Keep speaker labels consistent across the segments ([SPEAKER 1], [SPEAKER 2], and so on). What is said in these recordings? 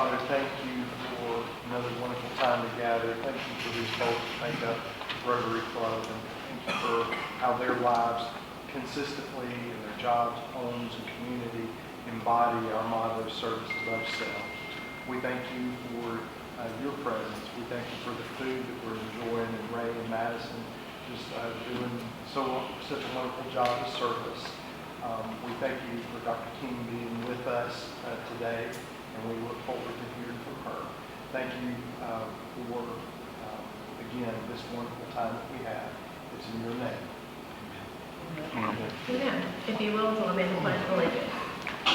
[SPEAKER 1] Father, thank you for another wonderful time to gather. Thank you for these folks that make up Rotary Club, and thank you for how their lives consistently, in their jobs, homes, and community, embody our motto, service above self. We thank you for your presence. We thank you for the food that we're enjoying, and Ray and Madison just doing such a wonderful job of service. We thank you for Dr. King being with us today, and we look forward to hearing from her. Thank you for, again, this wonderful time that we have. It's in your name.
[SPEAKER 2] Amen. Amen. If you will, join me in the pledge of allegiance. I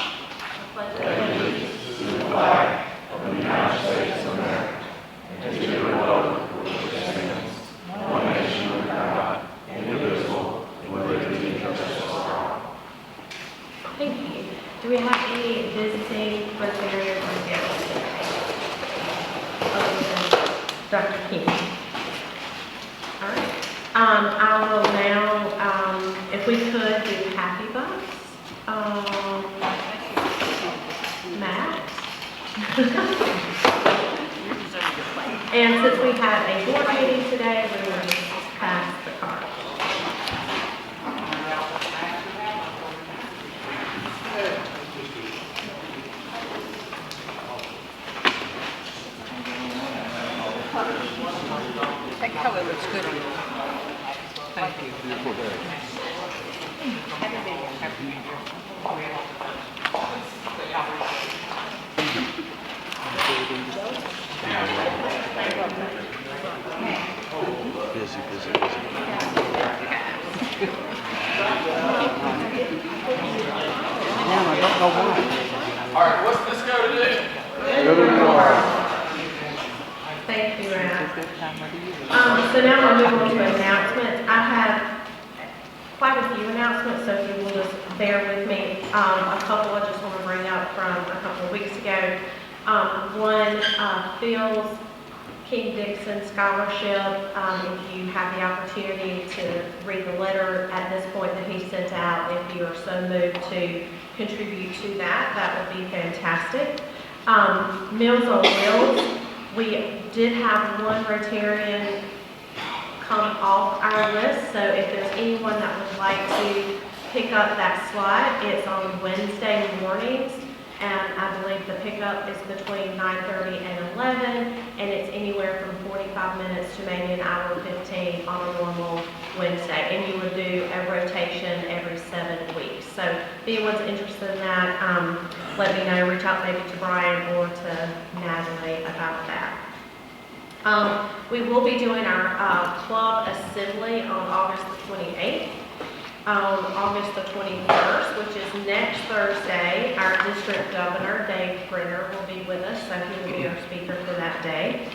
[SPEAKER 2] pledge allegiance to the flag of the United States of America and to the republic for which it stands, one nation under God, indivisible, with liberty and justice for all. Thank you. Do we have any visiting Rotarians or guests today? Other than Dr. King. All right. I will now, if we could, do Happy Bus. Matt. And since we have a board meeting today, we will just pass the card.
[SPEAKER 3] Take how it looks good on you. Thank you.
[SPEAKER 4] Beautiful day.
[SPEAKER 3] Happy New Year. Happy New Year.
[SPEAKER 4] Busy.
[SPEAKER 3] Now I don't know why.
[SPEAKER 5] All right, what's this go to do?
[SPEAKER 2] Thank you, Rad.
[SPEAKER 3] It's this time of the year.
[SPEAKER 2] So now we'll move on to announcements. I have quite a few announcements, so if you will just bear with me. A couple I just want to bring up from a couple of weeks ago. One, Phil's King Dixon Scholarship. If you have the opportunity to read the letter at this point that he sent out, if you are so moved to contribute to that, that would be fantastic. Meals on Wheels. We did have one Rotarian come off our list, so if there's anyone that would like to pick up that slot, it's on Wednesday mornings, and I believe the pickup is between 9:30 and 11, and it's anywhere from 45 minutes to maybe an hour 15 on a normal Wednesday, and you would do a rotation every 7 weeks. So if anyone's interested in that, let me know. Reach out maybe to Brian or to Natalie about that. We will be doing our club assembly on August the 28th. August the 21st, which is next Thursday, our district governor, Dave Brenner, will be with us, so he will be our speaker for that day.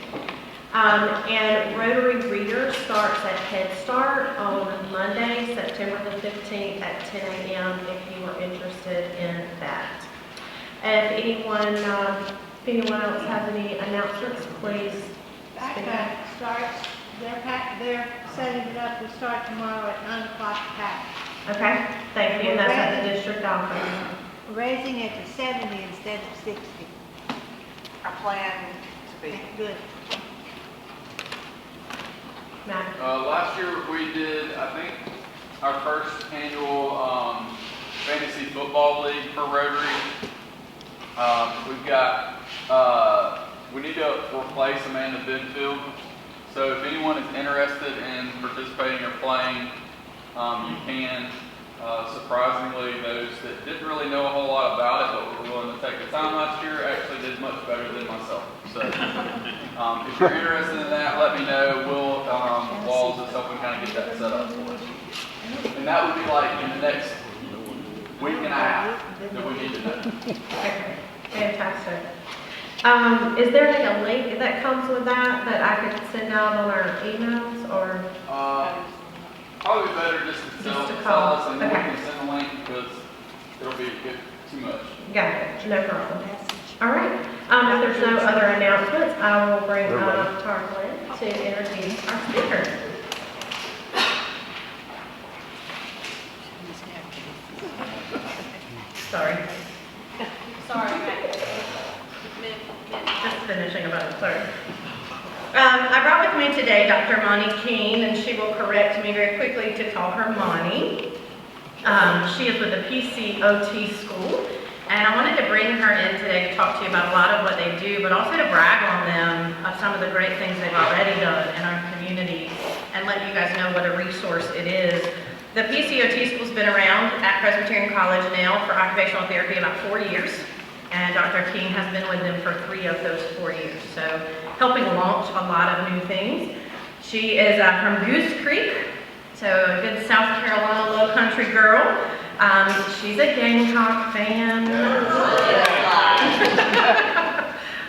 [SPEAKER 2] And Rotary Readers starts at Head Start on Monday, September the 15th at 10 a.m. if you are interested in that. If anyone else has any announcements, please speak up.
[SPEAKER 6] Backpack starts, they're setting it up to start tomorrow at 9 o'clock pack.
[SPEAKER 2] Okay, thank you, and that's at the district office.
[SPEAKER 6] We're raising it to 70 instead of 60.
[SPEAKER 3] I plan to be.
[SPEAKER 6] Good.
[SPEAKER 2] Matt?
[SPEAKER 5] Last year we did, I think, our first annual fantasy football league for Rotary. We've got, we need to replace Amanda Binfield. So if anyone is interested in participating or playing, you can. Surprisingly, those that didn't really know a whole lot about it but were willing to take the time last year actually did much better than myself. So if you're interested in that, let me know. We'll walls and stuff, we kind of get that set up for us. And that would be like in the next week and a half that we need to know.
[SPEAKER 2] Okay, fantastic. Is there like a link that comes with that I could send out on our emails, or?
[SPEAKER 5] Probably better just to tell
[SPEAKER 2] call.
[SPEAKER 5] us, and then
[SPEAKER 2] Okay.
[SPEAKER 5] we can send the link because it'll be too much.
[SPEAKER 2] Got it, no problem. All right, if there's no other announcements, I will bring up Tara Glenn to introduce our speaker. Sorry.
[SPEAKER 7] Sorry, Matt.
[SPEAKER 2] Just finishing about it, sorry. I brought with me today Dr. Moni Keene, and she will correct me very quickly to call her Moni. She is with the PCOT school, and I wanted to bring her in today to talk to you about a lot of what they do, but also to brag on them of some of the great things they've already done in our community and let you guys know what a resource it is. The PCOT school's been around at Presbyterian College now for occupational therapy about 4 years, and Dr. Keene has been with them for 3 of those 4 years, so helping launch a lot of new things. She is from Goose Creek, so a good South Carolina low country girl. She's a Gamecock fan.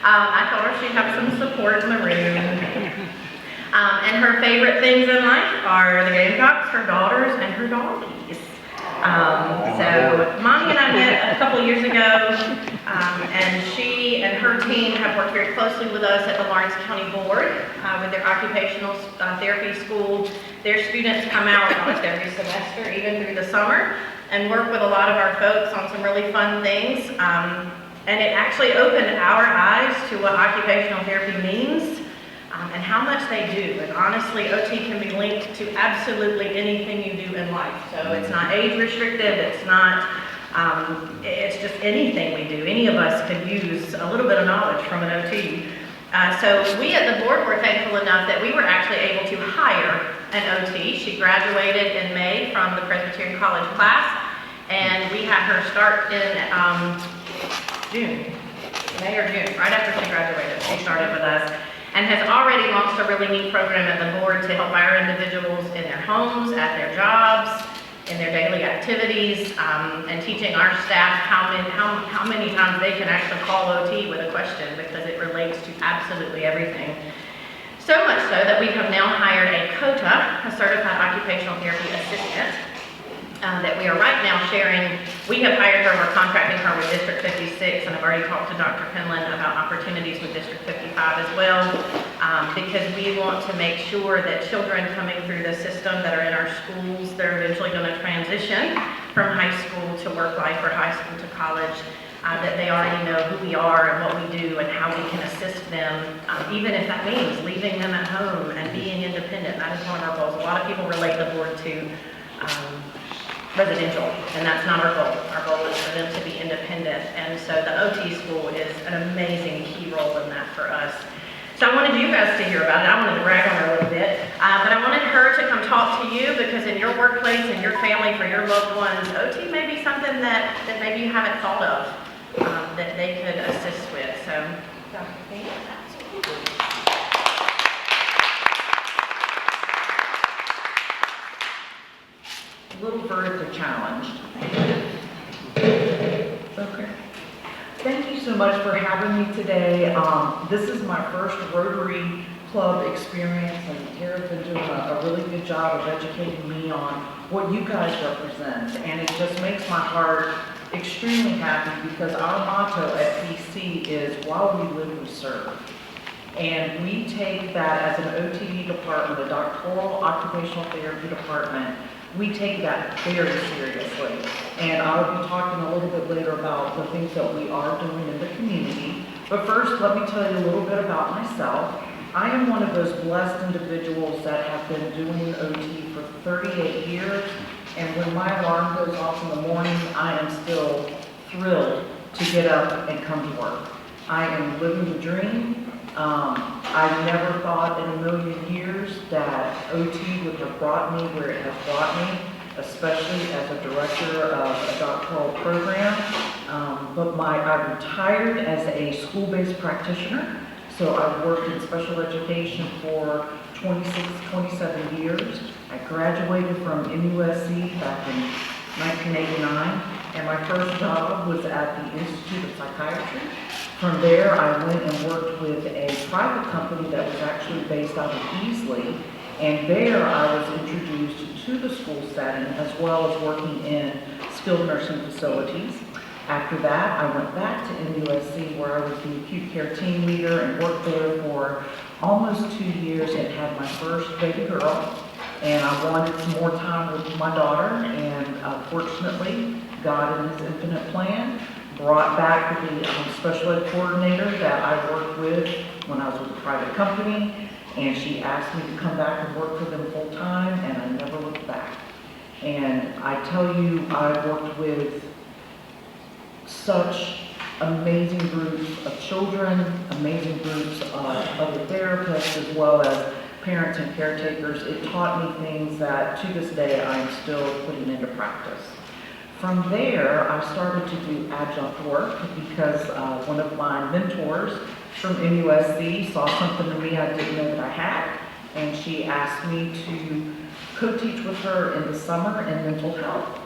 [SPEAKER 2] I told her she'd have some support in the room. And her favorite things in life are the Gamecocks, her daughters, and her doggies. So Moni and I met a couple years ago, and she and her team have worked very closely with us at the Lawrence County Board with their occupational therapy school. Their students come out almost every semester, even through the summer, and work with a lot of our folks on some really fun things. And it actually opened our eyes to what occupational therapy means and how much they do. And honestly, OT can be linked to absolutely anything you do in life. So it's not age restricted, it's not, it's just anything we do. Any of us could use a little bit of knowledge from an OT. So we at the board were thankful enough that we were actually able to hire an OT. She graduated in May from the Presbyterian College class, and we had her start in June, May or June, right after she graduated. She started with us and has already launched a really neat program at the board to help our individuals in their homes, at their jobs, in their daily activities, and teaching our staff how many times they can actually call OT with a question, because it relates to absolutely everything. So much so that we have now hired a COTA, a Certified Occupational Therapy Assistant, that we are right now sharing. We have hired her, we're contracting her with District 56, and I've already talked to Dr. Penland about opportunities with District 55 as well, because we want to make sure that children coming through the system that are in our schools, they're eventually going to transition from high school to work life or high school to college, that they already know who we are and what we do and how we can assist them, even if that means leaving them at home and being independent. That is one of our goals. A lot of people relate the board to residential, and that's not our goal. Our goal is for them to be independent, and so the OT school is an amazing key role in that for us. So I wanted you guys to hear about it. I wanted to brag on her a little bit, but I wanted her to come talk to you, because in your workplace and your family, for your loved ones, OT may be something that maybe you haven't thought of, that they could assist with. So, Dr. King?
[SPEAKER 4] A little vertically challenged. Okay. Thank you so much for having me today. This is my first Rotary Club experience, and Tara's been doing a really good job of educating me on what you guys represent, and it just makes my heart extremely happy, because our motto at PC is, while we live, we serve. And we take that as an OTD department, a doctoral occupational therapy department. We take that very seriously. And I'll be talking a little bit later about the things that we are doing in the community. But first, let me tell you a little bit about myself. I am one of those blessed individuals that have been doing OT for 38 years. And when my alarm goes off in the morning, I am still thrilled to get up and come to work. I am living the dream. I never thought in a million years that OT would have brought me where it has brought me, especially as a director of a doctoral program. But I retired as a school-based practitioner, so I've worked in special education for 27 years. I graduated from MUSC back in 1989, and my first job was at the Institute of Psychiatry. From there, I went and worked with a private company that was actually based out of Easley, and there I was introduced to the school setting as well as working in skilled nursing facilities. After that, I went back to MUSC, where I was the acute care team leader and worked there for almost 2 years and had my first baby girl. And I wanted some more time with my daughter, and fortunately, God in His infinite plan brought back the special ed coordinator that I worked company, and she asked me to come back and work for them full-time, and I never looked back. And I tell you, I worked with such amazing groups of children, amazing groups of other therapists, as well as parents and caretakers. It taught me things that to this day I'm still putting into practice. From there, I started to do adjunct work because one of my mentors from MUSC saw something in me I didn't know that I had, and she asked me to co-teach with her in the summer in mental health.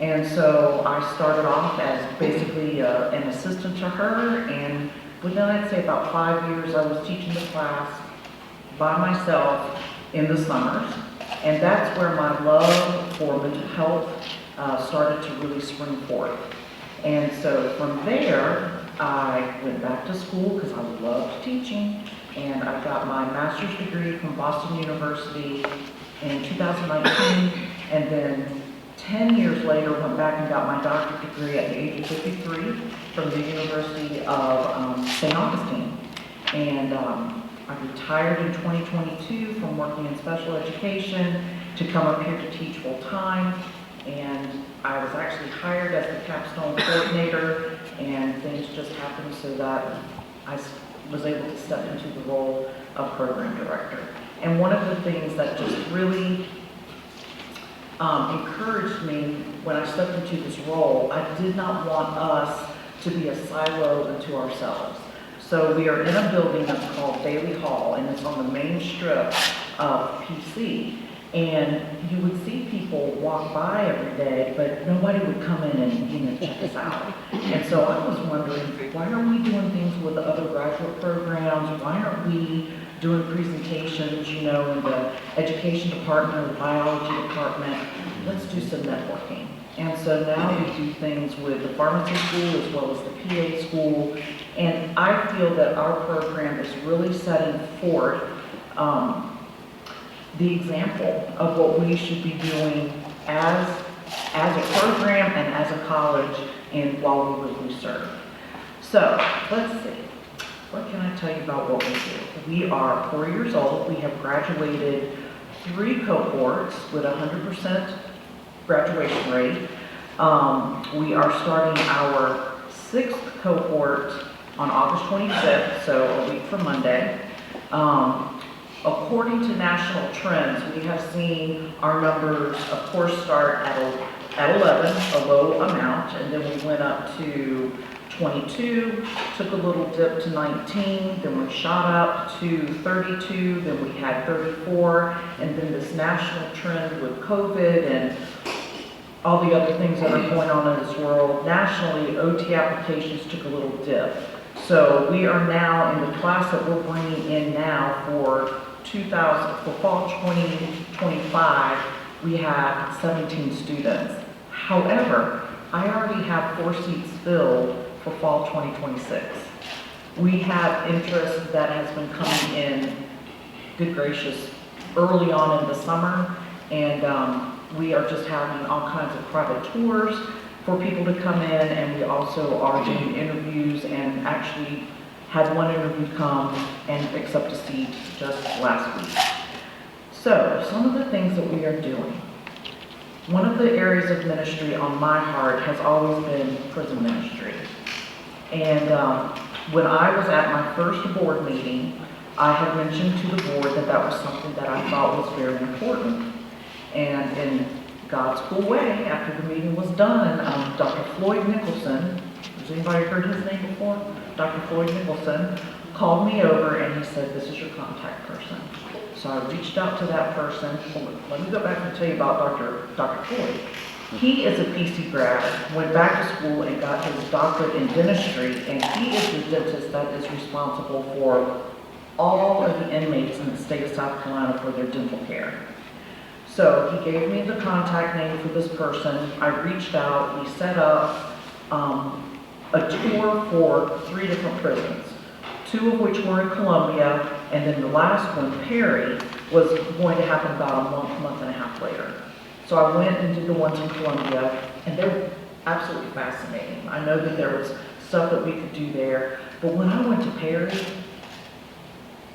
[SPEAKER 4] And so I started off as basically an assistant to her, and within, I'd say, about 5 years, I was teaching the class by myself in the summers. And that's where my love for mental health started to really spring forth. And so from there, I went back to school because I loved teaching, and I got my master's degree from Boston University in 2019, and then 10 years later, went back and got my doctorate degree at the age of 53 from the University of St. Augustine. And I retired in 2022 from working in special education to come up here to teach full time. And I was actually hired as the capstone coordinator, and things just happened so that I was able to step into the role of program director. And one of the things that just really encouraged me when I stepped into this role, I did not want us to be a silo unto ourselves. So we are in a building that's called Bailey Hall, and it's on the main strip of PC. And you would see people walk by every day, but nobody would come in and check us out. And so I was wondering, why aren't we doing things with the other graduate programs? Why aren't we doing presentations, in the education department or the biology department? Let's do some networking. And so now we do things with the pharmacy school as well as the PA school. And I feel that our program is really setting forth the example of what we should be doing as a program and as a college and while we serve. So let's see. What can I tell you about what we do? We are 4 years old. We have graduated 3 cohorts with 100% graduation rate. We are starting our 6th cohort on August 25th, so a week from Monday. According to national trends, we have seen our numbers, of course, start at 11, a low amount, and then we went up to 22, took a little dip to 19, then we shot up to 32, then we had 34, and then this national trend with COVID and all the other things that are going on in this world, nationally, OT applications took a little dip. So we are now in the class that we're bringing in now for fall 2025, we have 17 students. However, I already have 4 seats filled for fall 2026. We have interest that has been coming in, good gracious, early on in the summer, and we are just having all kinds of private tours for people to come in, and we also are doing interviews, and actually had one interview come and accept a seat just last week. So, some of the things that we are doing. One of the areas of ministry on my heart has always been prison ministry. And when I was at my first board meeting, I had mentioned to the board that that was something that I thought was very important. And in God's cool way, after the meeting was done, Dr. Floyd Nicholson, has anybody heard his name before? Dr. Floyd Nicholson called me over and he said, "This is your contact person." So I reached out to that person. Well, let me go back and tell you about Dr. Floyd. He is a PC grad, went back to school and got his doctorate in dentistry, and he is the dentist that is responsible for all of the inmates in the state of South Carolina for their dental care. So he gave me the contact name for this person. I reached out, we set up a tour for 3 different prisons, 2 of which were in Columbia, and then the last one, Perry, was going to happen about a month and a half later. So I went and did the ones in Columbia, and they were absolutely fascinating. I know that there was stuff that we could do there, but when I went to Perry,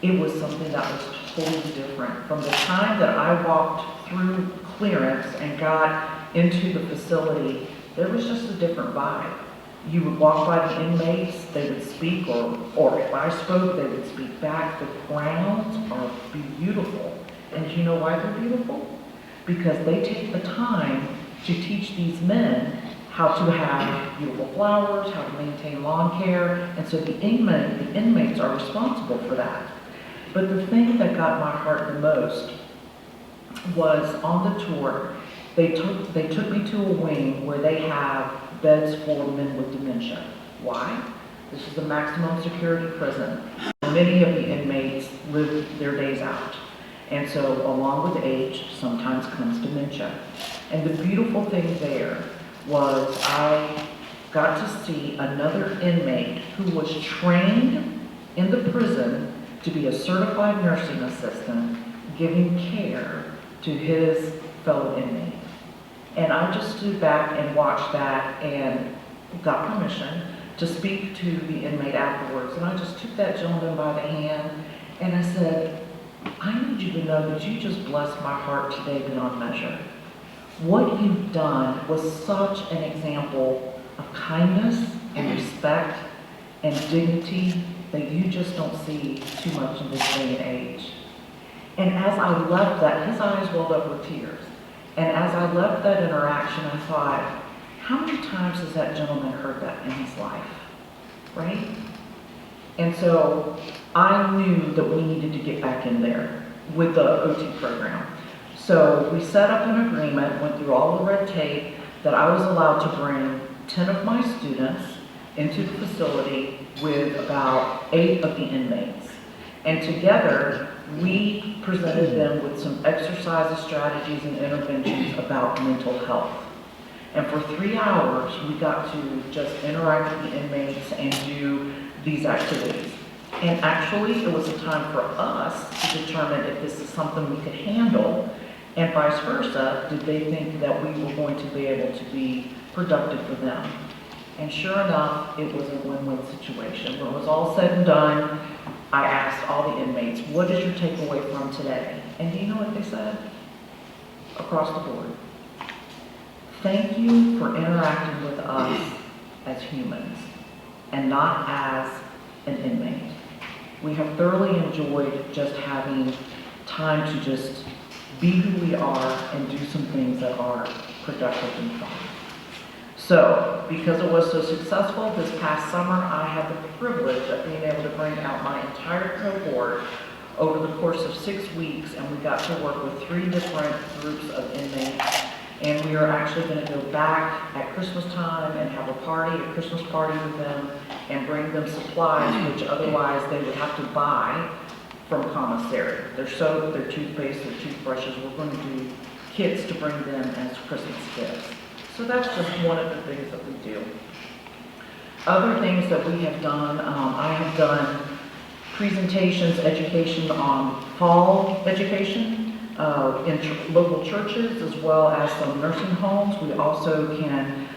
[SPEAKER 4] it was something that was totally different. From the time that I walked through clearance and got into the facility, there was just a different vibe. You would walk by the inmates, they would speak, or if I spoke, they would speak back. The grounds are beautiful. And do you know why they're beautiful? Because they take the time to teach these men how to have beautiful flowers, how to maintain lawn care, and so the inmates are responsible for that. But the thing that got my heart the most was on the tour, they took me to a wing where they have beds for men with dementia. Why? This is a maximum security prison. Many of the inmates live their days out. And so along with age, sometimes comes dementia. And the beautiful thing there was I got to see another inmate who was trained in the prison to be a certified nursing assistant, giving care to his fellow inmate. And I just stood back and watched that and got permission to speak to the inmate afterwards. And I just took that gentleman by the hand and I said, I need you to know that you just blessed my heart today beyond measure. What you've done was such an example of kindness and respect and dignity that you just don't see too much in this day and age. And as I left that, his eyes welled up with tears. And as I left that interaction, I thought, how many times has that gentleman heard that in his life, right? And so I knew that we needed to get back in there with the OT program. So we set up an agreement, went through all the red tape, that I was allowed to bring 10 of my students into the facility with about 8 of the inmates. And together, we presented them with some exercises, strategies, and interventions about mental health. And for 3 hours, we got to just interact with the inmates and do these activities. And actually, it was a time for us to determine if this is something we could handle, and vice versa, did they think that we were going to be able to be productive for them? And sure enough, it was a win-win situation. When it was all said and done, I asked all the inmates, what is your takeaway from today? And do you know what they said? Across the board. Thank you for interacting with us as humans and not as an inmate. We have thoroughly enjoyed just having time to just be who we are and do some things that are productive and fun. So, because it was so successful this past summer, I had the privilege of being able to bring out my entire cohort over the course of 6 weeks, and we got to work with 3 different groups of inmates. And we are actually going to go back at Christmas time and have a Christmas party with them, and bring them supplies which otherwise they would have to buy from commissary. Their soap, their toothpaste, their toothbrushes. We're going to do kits to bring them as Christmas gifts. So that's just one of the things that we do. Other things that we have done, I have done presentations, education on fall education in local churches, as well as some nursing homes. We also can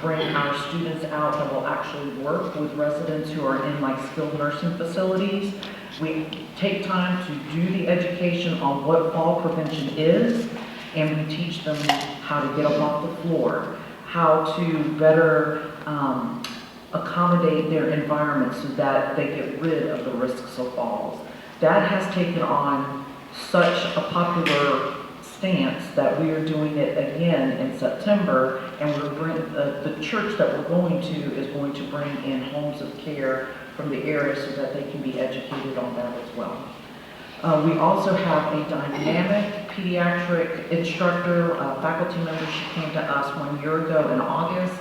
[SPEAKER 4] bring our students out that will actually work with residents who are in like skilled nursing facilities. We take time to do the education on what fall prevention is, and we teach them how to get up off the floor, how to better accommodate their environment so that they get rid of the risks of falls. That has taken on such a popular stance that we are doing it again in September, and the church that we're going to is going to bring in homes of care from the area so that they can be educated on that as well. We also have a dynamic pediatric instructor, faculty member. She came to us 1 year ago in August.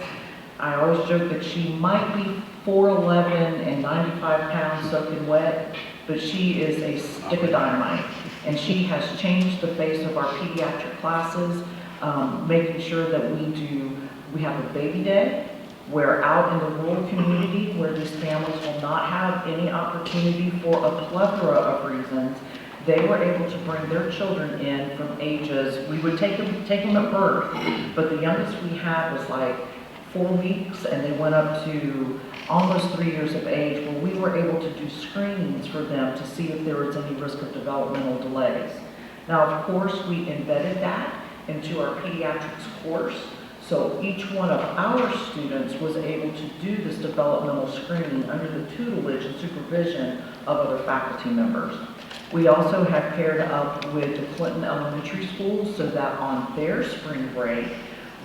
[SPEAKER 4] I always joke that she might be 4'11" and 95 pounds soaking wet, but she is a stick of dynamite. And she has changed the face of our pediatric classes, making sure that we have a baby day. We're out in the rural community where these families will not have any opportunity for a plethora of reasons. They were able to bring their children in from ages, we would take them at birth, but the youngest we had was like 4 weeks, and they went up to almost 3 years of age, where we were able to do screenings for them to see if there was any risk of developmental delays. Now, of course, we embedded that into our pediatrics course, so each one of our students was able to do this developmental screening under the tutelage and supervision of other faculty members. We also have paired up with the Clinton Elementary School so that on their spring break,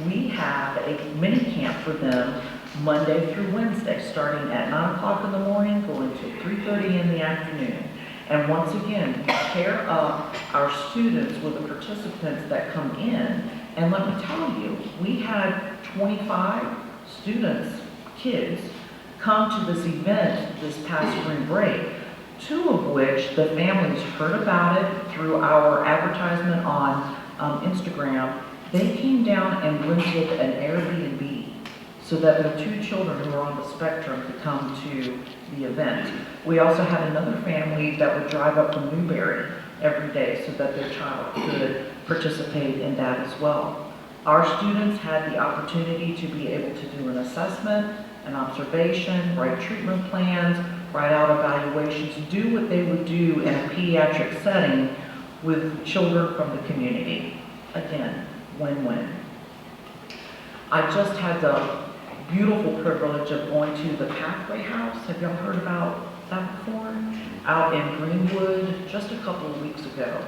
[SPEAKER 4] we have a mini camp for them Monday through Wednesday, starting at 9 o'clock in the morning, going to 3:30 in the afternoon. And once again, we pair up our students with the participants that come in. And let me tell you, we had 25 students, kids, come to this event this past spring break, 2 of which the families heard about it through our advertisement on Instagram. They came down and rented an Airbnb so that their 2 children who are on the spectrum could come to the event. We also had another family that would drive up from Newberry every day so that their child could participate in that as well. Our students had the opportunity to be able to do an assessment, an observation, write treatment plans, write out evaluations, do what they would do in a pediatric setting with children from the community. Again, win-win. I just had the beautiful privilege of going to the Pathway House. Have y'all heard about that before? Out in Greenwood just a couple of weeks ago.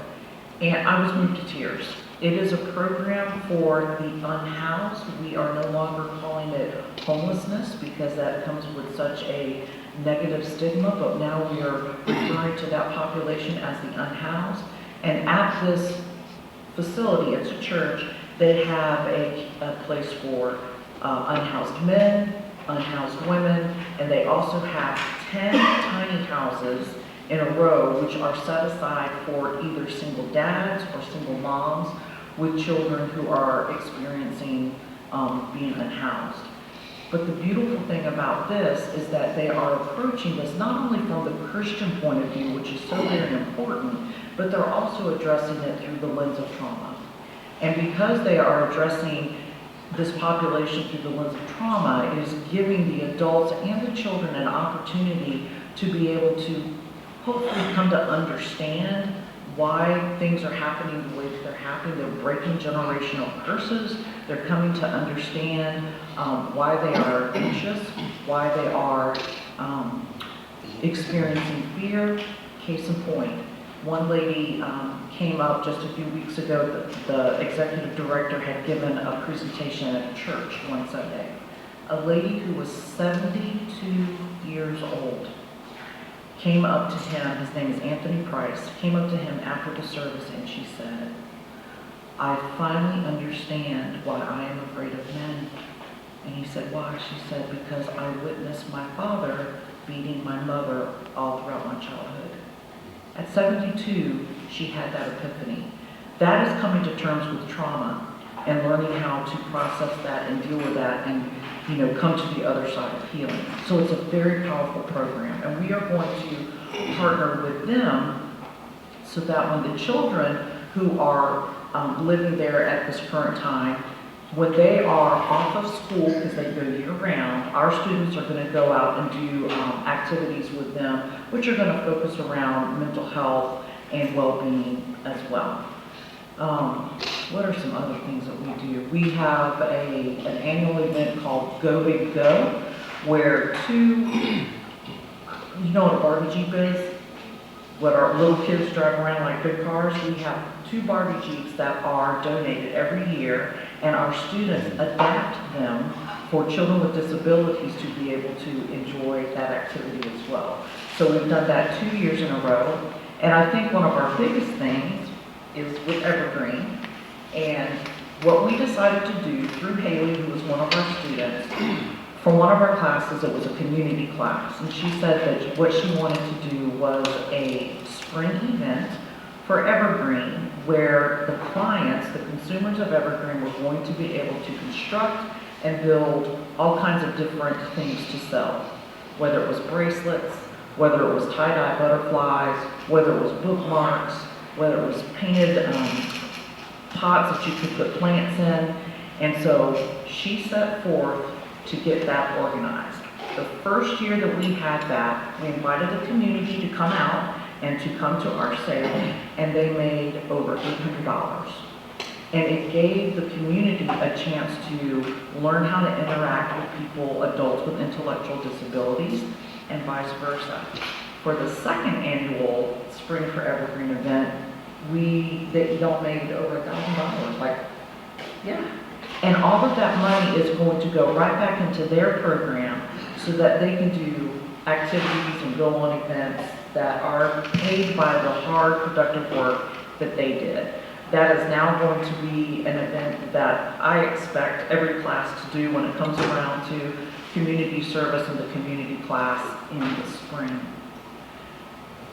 [SPEAKER 4] And I was moved to tears. It is a program for the unhoused. We are no longer calling it homelessness because that comes with such a negative stigma, but now we are referring to that population as the unhoused. And at this facility, it's a church, they have a place for unhoused men, unhoused women, and they also have 10 tiny houses in a row which are set aside for either single dads or single moms with children who are experiencing being unhoused. But the beautiful thing about this is that they are approaching this not only from the Christian point of view, which is so very important, but they're also addressing it through the lens of trauma. And because they are addressing this population through the lens of trauma, it is giving the adults and the children an opportunity to be able to hopefully come to understand why things are happening the way that they're happening. They're breaking generational curses. They're coming to understand why they are anxious, why they are experiencing fear. Case in point, one lady came up just a few weeks ago. The executive director had given a presentation at a church one Sunday. A lady who was 72 years old came up to him, his name is Anthony Price, came up to him after the service and she said, "I finally understand why I am afraid of men." And he said, "Why?" She said, "Because I witnessed my father beating my mother all throughout my childhood." At 72, she had that epiphany. That is coming to terms with trauma and learning how to process that and deal with that and, come to the other side of healing. So it's a very powerful program, and we are going to partner with them so that when the children who are living there at this current time, when they are off of school, because they go year-round, our students are going to go out and do activities with them, which are going to focus around mental health and well-being as well. What are some other things that we do? We have an annual event called Go Big Go, where you know what a Barbie Jeep is? What our little kids drive around like big cars? We have 2 Barbie Jeeps that are donated every year, and our students adapt them for children with disabilities to be able to enjoy that activity as well. So we've done that 2 years in a row, and I think one of our biggest things is with Evergreen. And what we decided to do through Haley, who was one of our students, for one of our classes, it was a community class, and she said that what she wanted to do was a spring event for Evergreen, where the clients, the consumers of Evergreen, were going to be able to construct and build all kinds of different things to sell, whether it was bracelets, whether it was tie-dye butterflies, whether it was bookmarks, whether it was painted pots that you could put plants in. And so she set forth to get that organized. The first year that we had that, we invited the community to come out and to come to our sale, and they made over $800. And it gave the community a chance to learn how to interact with people, adults with intellectual disabilities, and vice versa. For the second annual Spring for Evergreen event, y'all made over $1,000, like, yeah. And all of that money is going to go right back into their program so that they can do activities and go on events that are paid by the hard, productive work that they did. That is now going to be an event that I expect every class to do when it comes around to community service and the community class in the spring.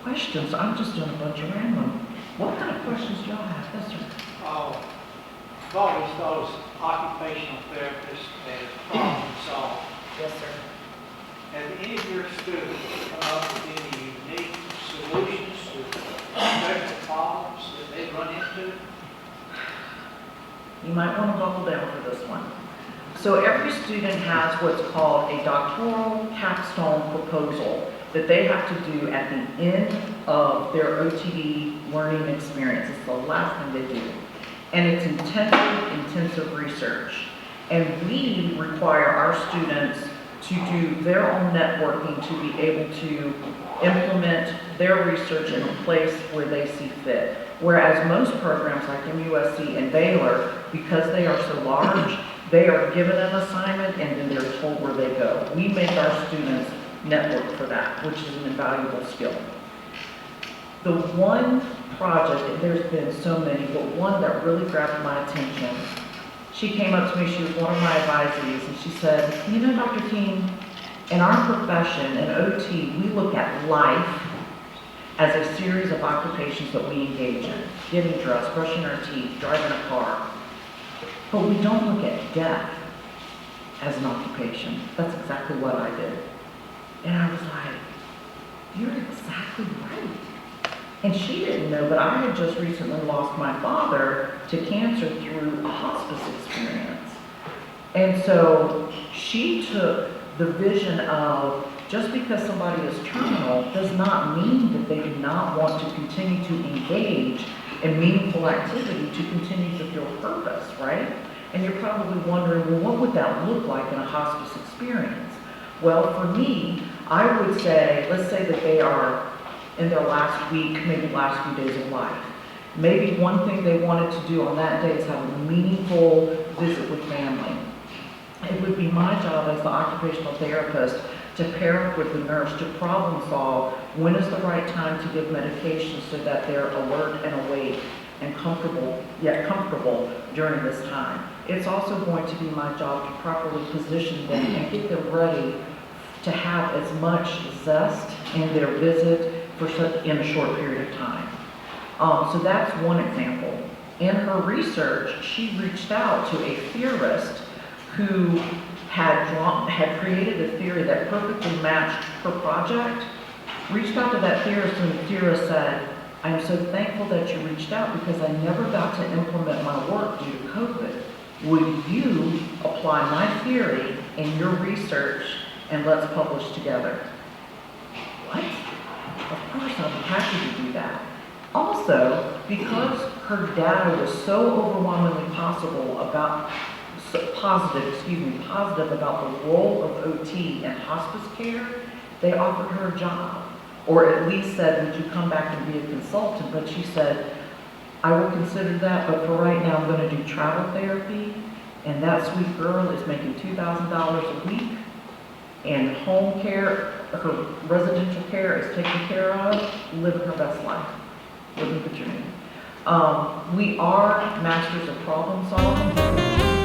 [SPEAKER 4] Questions? I'm just doing a bunch of random. What kind of questions do y'all have? Yes, sir.
[SPEAKER 7] I've always thought as occupational therapists as problem solvers.
[SPEAKER 4] Yes, sir.
[SPEAKER 7] Have any of your students come up with any unique solutions to special problems that they run into?
[SPEAKER 4] You might want to buckle down for this one. So every student has what's called a doctoral capstone proposal that they have to do at the end of their OTD learning experience. It's the last thing they do. And it's intensive research. And we require our students to do their own networking to be able to implement their research in a place where they see fit. Whereas most programs like MUSC and Baylor, because they are so large, they are given an assignment and then they're told where they go. We make our students network for that, which is an invaluable skill. The one project, and there's been so many, but one that really grabbed my attention, she came up to me, she was one of my advisees, and she said, you know, Dr. King, in our profession, in OT, we look at life as a series of occupations that we engage in. Getting dressed, brushing our teeth, driving a car. But we don't look at death as an occupation. That's exactly what I did. And I was like, you're exactly right. And she didn't know, but I had just recently lost my father to cancer through a hospice experience. And so she took the vision of just because somebody is terminal does not mean that they do not want to continue to engage in meaningful activity to continue to feel purpose, right? And you're probably wondering, well, what would that look like in a hospice experience? Well, for me, I would say, let's say that they are in their last week, maybe last few days of life. Maybe one thing they wanted to do on that day is have a meaningful visit with family. It would be my job as the occupational therapist to pair up with the nurse to problem solve when is the right time to give medication so that they're alert and awake and comfortable, yet comfortable during this time. It's also going to be my job to properly position them and get them ready to have as much zest in their visit in a short period of time. So that's one example. In her research, she reached out to a theorist who had created a theory that perfectly matched her project, reached out to that theorist, and the theorist said, I am so thankful that you reached out because I never got to implement my work due to COVID. Would you apply my theory in your research and let's publish together? What? Of course, I'll be happy to do that. Also, because her data was so overwhelmingly positive about the role of OT in hospice care, they offered her a job, or at least said, would you come back and be a consultant? But she said, I will consider that, but for right now, I'm going to do travel therapy, and that sweet girl is making $2,000 a week, and home care, her residential care is taken care of, living her best life, living the dream. We are masters of problem solving.